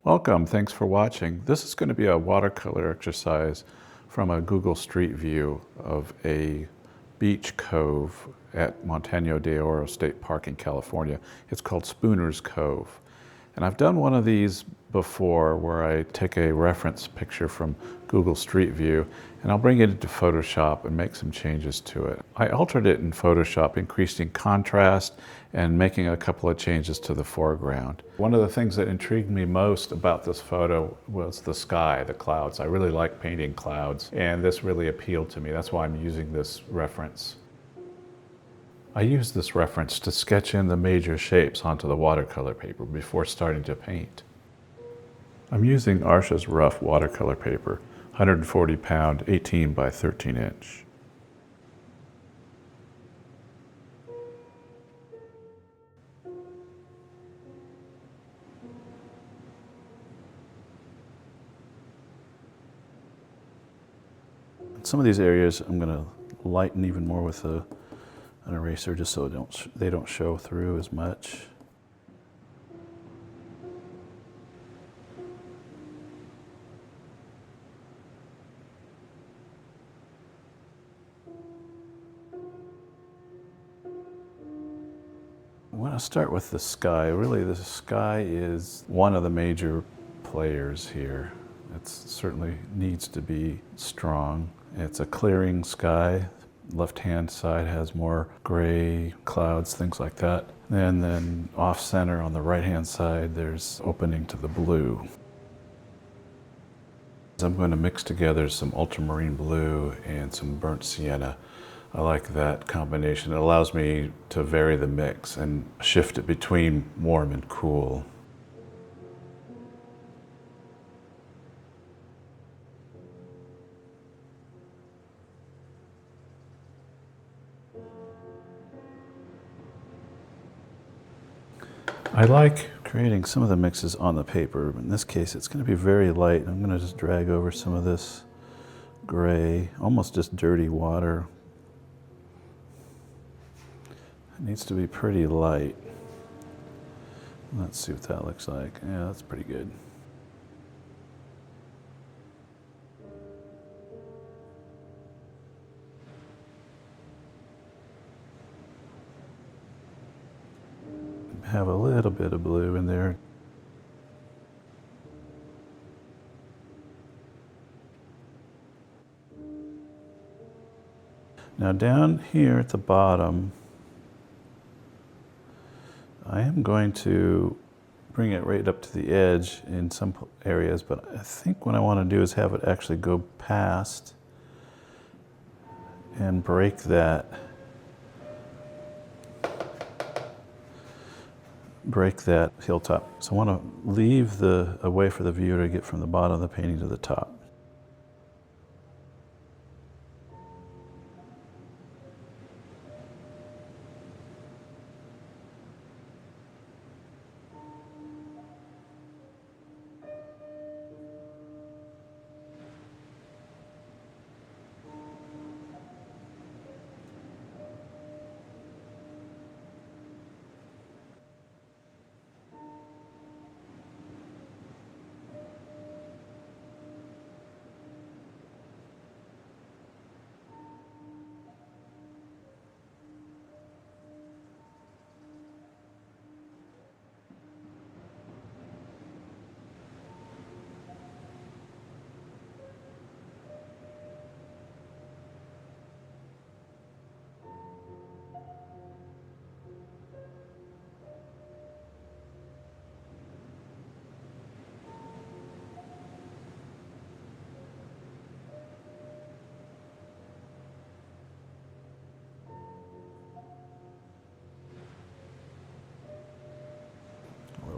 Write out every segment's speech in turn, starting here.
Welcome, thanks for watching. This is going to be a watercolor exercise from a Google Street View of a beach cove at Montaña de Oro State Park in California. It's called Spooner's Cove. And I've done one of these before where I take a reference picture from Google Street View and I'll bring it into Photoshop and make some changes to it. I altered it in Photoshop, increasing contrast and making a couple of changes to the foreground. One of the things that intrigued me most about this photo was the sky, the clouds. I really like painting clouds, and this really appealed to me. That's why I'm using this reference. I use this reference to sketch in the major shapes onto the watercolor paper before starting to paint. I'm using Arsha's rough watercolor paper, 140 pound, 18 by 13 inch. Some of these areas I'm going to lighten even more with an eraser just so they don't show through as much. I want to start with the sky. Really, the sky is one of the major players here. It certainly needs to be strong. It's a clearing sky. Left-hand side has more gray clouds, things like that. And then off-center on the right-hand side, there's opening to the blue. I'm going to mix together some Ultramarine Blue and some burnt Sienna. I like that combination. It allows me to vary the mix and shift it between warm and cool. I like creating some of the mixes on the paper. In this case, it's going to be very light. I'm going to just drag over some of this gray, almost just dirty water. It needs to be pretty light. Let's see what that looks like. Yeah, that's pretty good. Have a little bit of blue in there. Now down here at the bottom, I am going to bring it right up to the edge in some areas, but I think what I want to do is have it actually go past and break that hilltop. So I want to leave a way for the viewer to get from the bottom of the painting to the top.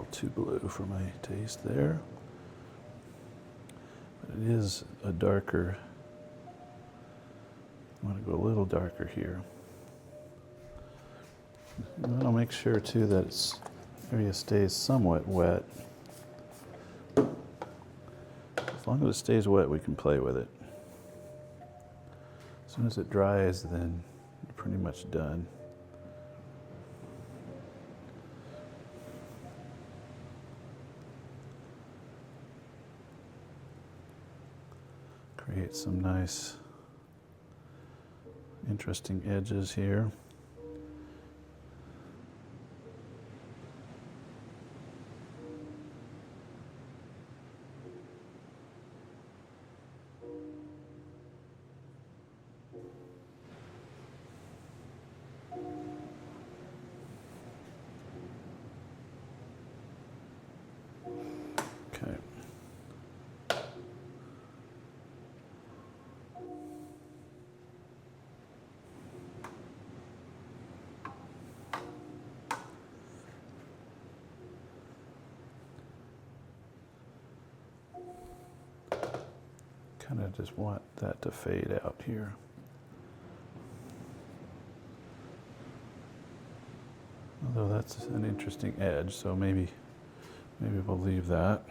Too blue for my taste there, but it is a darker. I want to go a little darker here. And I'll make sure too that its area stays somewhat wet. As long as it stays wet, we can play with it. As soon as it dries, then you're pretty much done. some nice, interesting edges here. Okay. Kind of just want that to fade out here. Although that's an interesting edge, so maybe we'll leave that.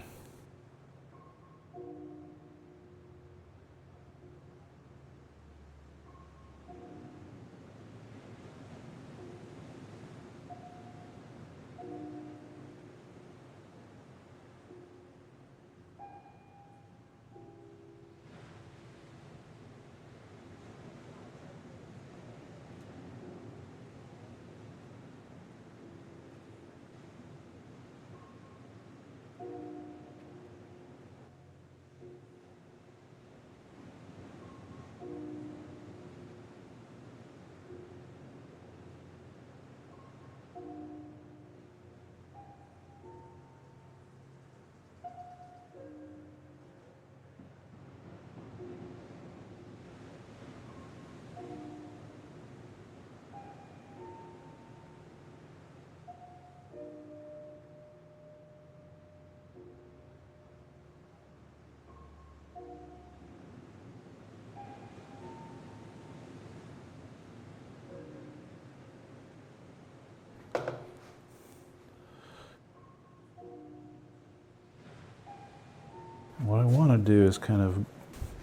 What I want to do is kind of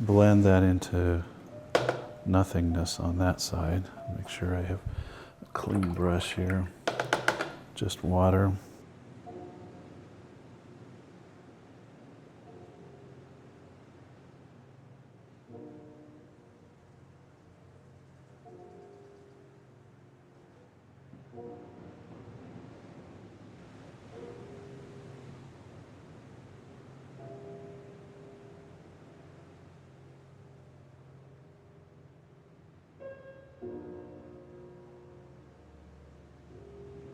blend that into nothingness on that side. Make sure I have a clean brush here, just water.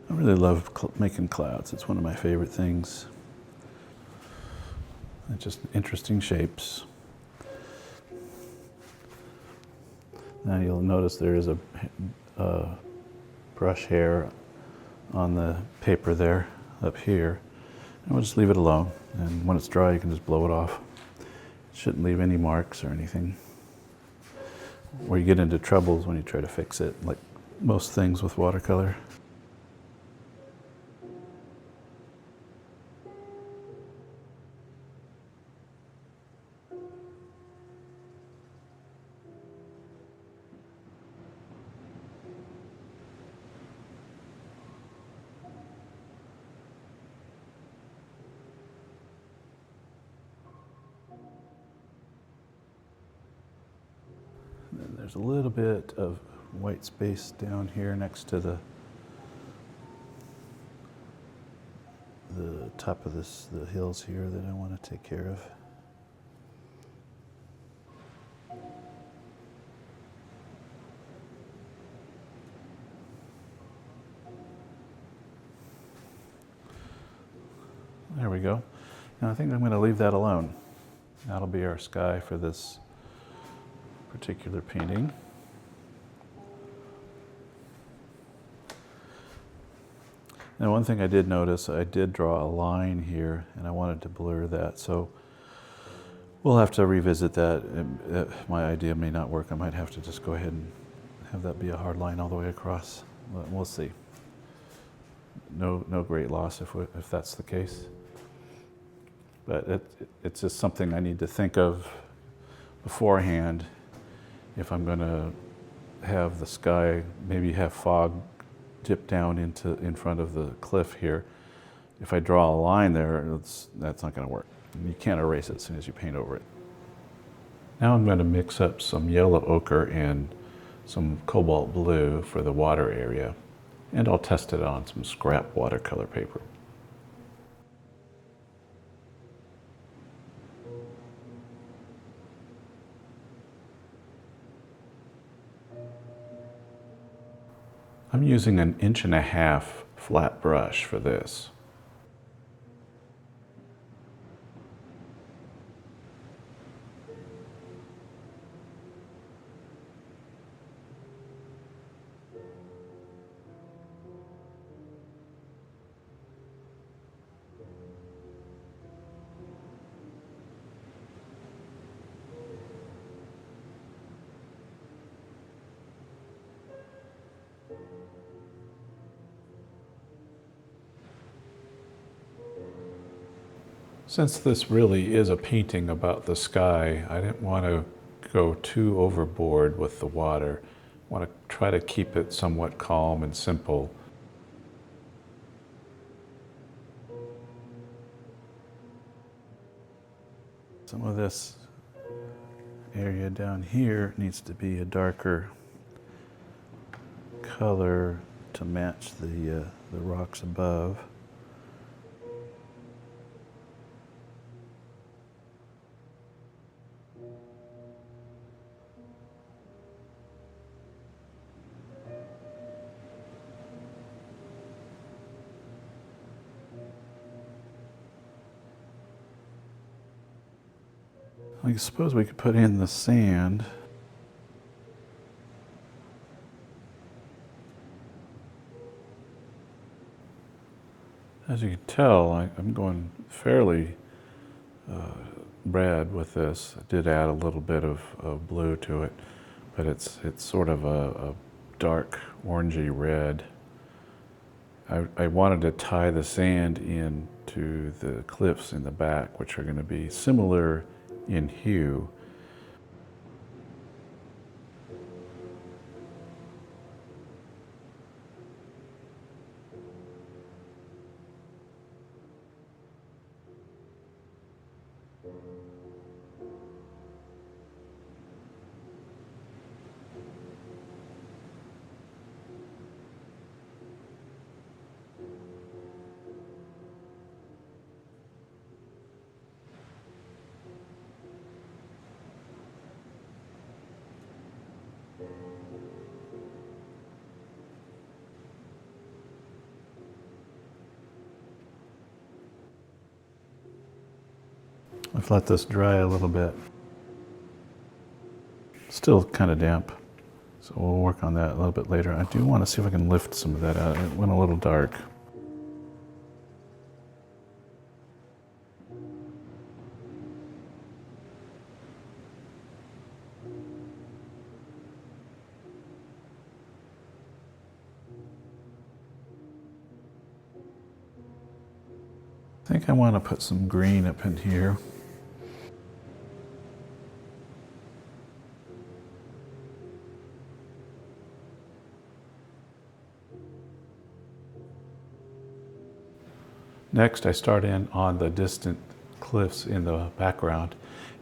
I really love making clouds. It's one of my favorite things. It's just interesting shapes. Now you'll notice there is a brush hair on the paper there, up here. And we'll just leave it alone. And when it's dry, you can just blow it off. It shouldn't leave any marks or anything. Where you get into trouble is when you try to fix it, like most things with watercolor. There's a little bit of white space down here next to the top of the hills here that I want to take care of. There we go. Now I think I'm going to leave that alone. That'll be our sky for this particular painting. Now one thing I did notice, I did draw a line here and I wanted to blur that, so we'll have to revisit that. My idea may not work. I might have to just go ahead and have that be a hard line all the way across. We'll see. No great loss if that's the case. But it's just something I need to think of beforehand. If I'm going to have the sky, maybe have fog dip down in front of the cliff here, if I draw a line there, that's not going to work. You can't erase it as soon as you paint over it. Now I'm going to mix up some yellow ochre and some cobalt blue for the water area, and I'll test it on some scrap watercolor paper. I'm using an 1.5" flat brush for this. Since this really is a painting about the sky, I didn't want to go too overboard with the water. I want to try to keep it somewhat calm and simple. Some of this area down here needs to be a darker color to match the rocks above. I suppose we could put in the sand. As you can tell, I'm going fairly red with this. I did add a little bit of blue to it, but it's sort of a dark orangey red. I wanted to tie the sand into the cliffs in the back, which are going to be similar in hue. I've let this dry a little bit. Still kind of damp, so we'll work on that a little bit later. I do want to see if I can lift some of that out. It went a little dark. I think I want to put some green up in here. Next, I start in on the distant cliffs in the background.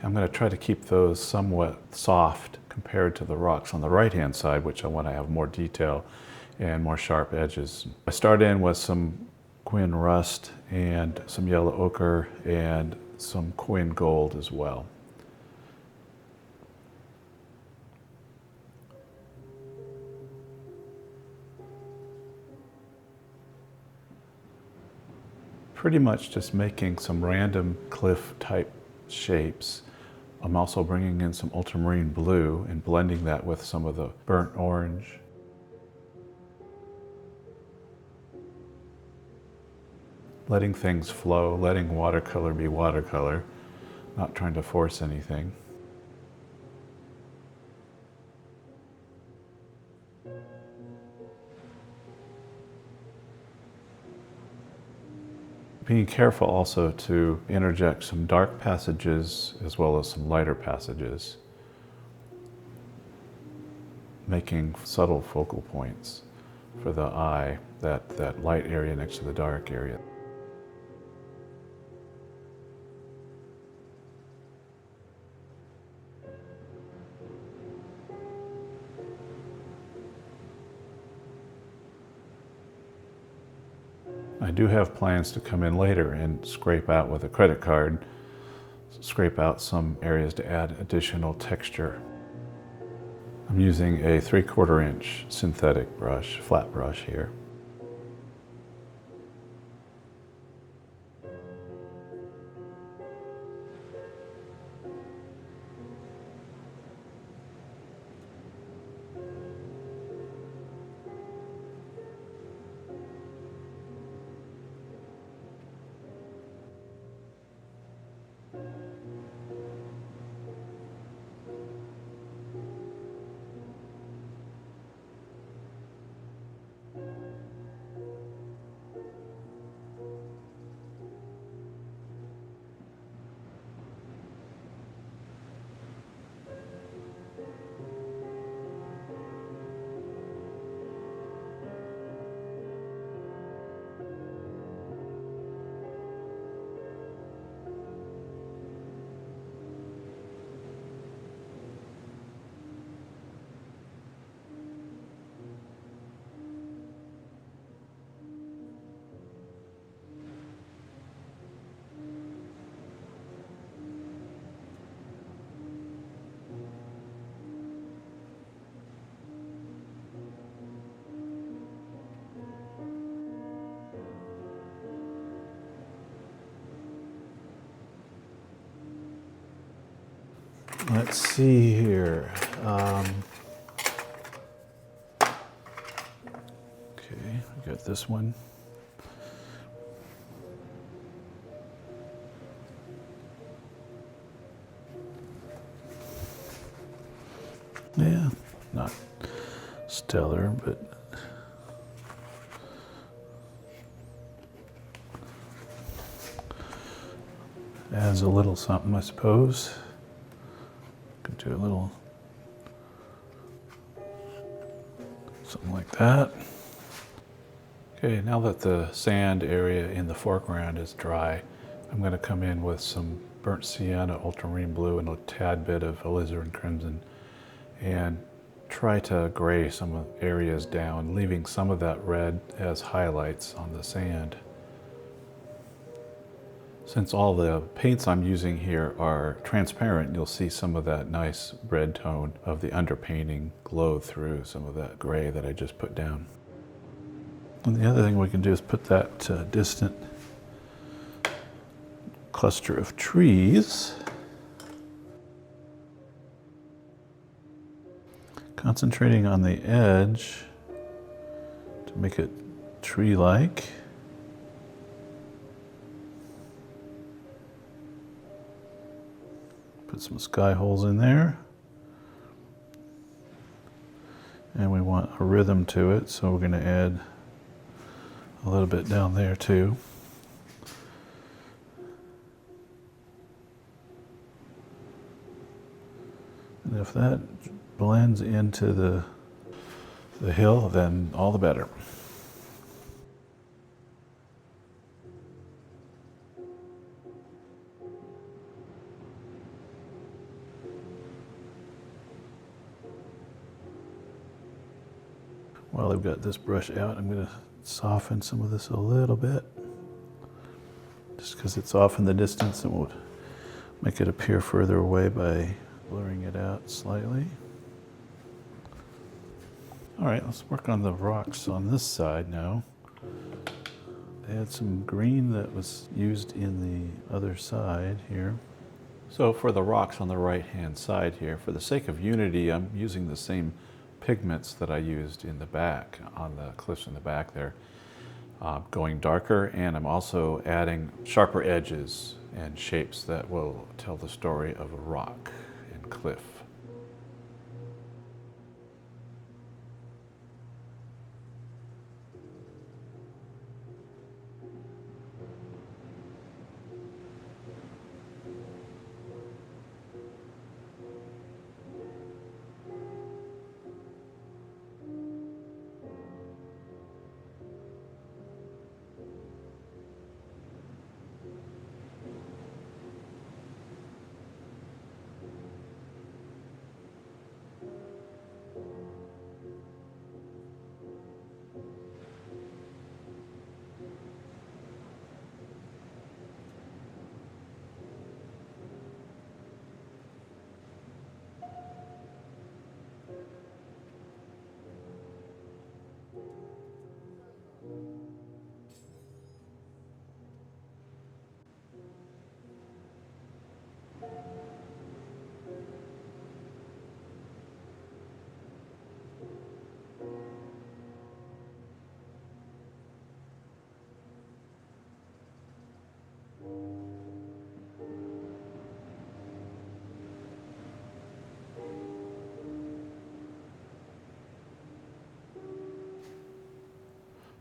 I'm going to try to keep those somewhat soft compared to the rocks on the right-hand side, which I want to have more detail and more sharp edges. I start in with some Quin Rust and some yellow ochre and some Quin Gold as well. Pretty much just making some random cliff type shapes. I'm also bringing in some Ultramarine Blue and blending that with some of the burnt orange. Letting things flow, letting watercolor be watercolor, not trying to force anything. Being careful also to interject some dark passages as well as some lighter passages, making subtle focal points for the eye, that light area next to the dark area. I do have plans to come in later and scrape out with a credit card, scrape out some areas to add additional texture. I'm using a 3/4 inch synthetic brush, flat brush here. Let's see here. Okay, we got this one. Yeah, not stellar, but adds a little something, I suppose. Could do a little something like that. Okay, now that the sand area in the foreground is dry, I'm going to come in with some burnt sienna, ultramarine blue, and a tad bit of alizarin crimson, and try to gray some of the areas down, leaving some of that red as highlights on the sand. Since all the paints I'm using here are transparent, you'll see some of that nice red tone of the underpainting glow through some of that gray that I just put down. And the other thing we can do is put that distant cluster of trees, concentrating on the edge to make it tree-like. Put some sky holes in there. And we want a rhythm to it, so we're going to add a little bit down there too. And if that blends into the hill, then all the better. While I've got this brush out, I'm going to soften some of this a little bit. Just because it's off in the distance, and we'll make it appear further away by blurring it out slightly. All right, let's work on the rocks on this side now. They had some green that was used in the other side here. So for the rocks on the right-hand side here, for the sake of unity, I'm using the same pigments that I used in the back, on the cliffs in the back there, going darker, and I'm also adding sharper edges and shapes that will tell the story of a rock and cliff.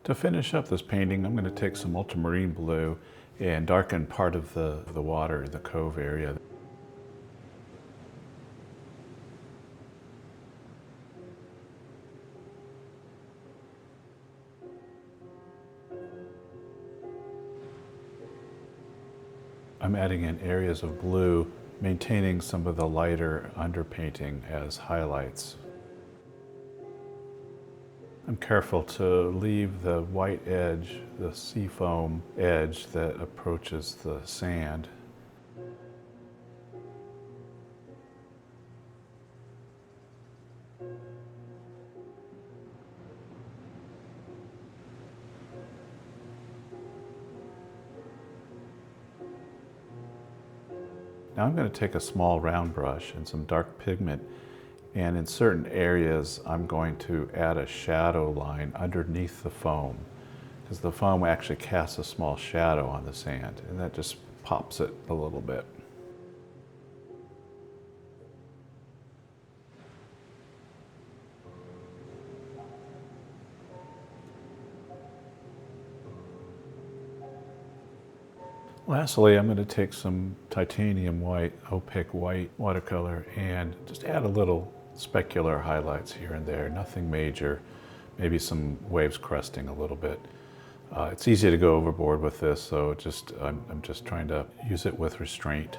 To finish up this painting, I'm going to take some Ultramarine Blue and darken part of the water, the Cove area. I'm adding in areas of blue, maintaining some of the lighter underpainting as highlights. I'm careful to leave the white edge, the seafoam edge that approaches the sand. Now I'm going to take a small round brush and some dark pigment, and in certain areas I'm going to add a shadow line underneath the foam, because the foam actually casts a small shadow on the sand, and that just pops it a little bit. Lastly, I'm going to take some titanium white, opaque white watercolor and just add a little specular highlights here and there, nothing major, maybe some waves cresting a little bit. It's easy to go overboard with this, so I'm just trying to use it with restraint.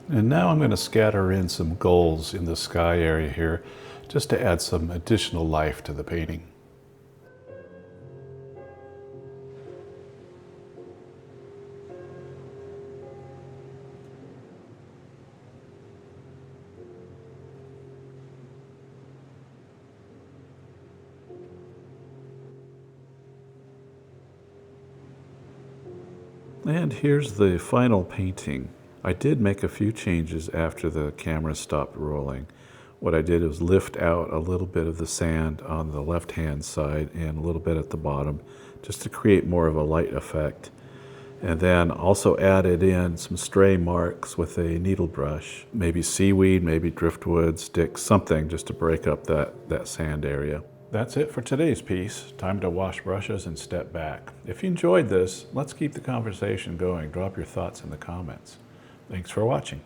And now I'm going to scatter in some gulls in the sky area here, just to add some additional life to the painting. And here's the final painting. I did make a few changes after the camera stopped rolling. What I did was lift out a little bit of the sand on the left-hand side and a little bit at the bottom, just to create more of a light effect. And then also added in some stray marks with a needle brush, maybe seaweed, maybe driftwood, sticks, something just to break up that sand area. That's it for today's piece. Time to wash brushes and step back. If you enjoyed this, let's keep the conversation going. Drop your thoughts in the comments. Thanks for watching.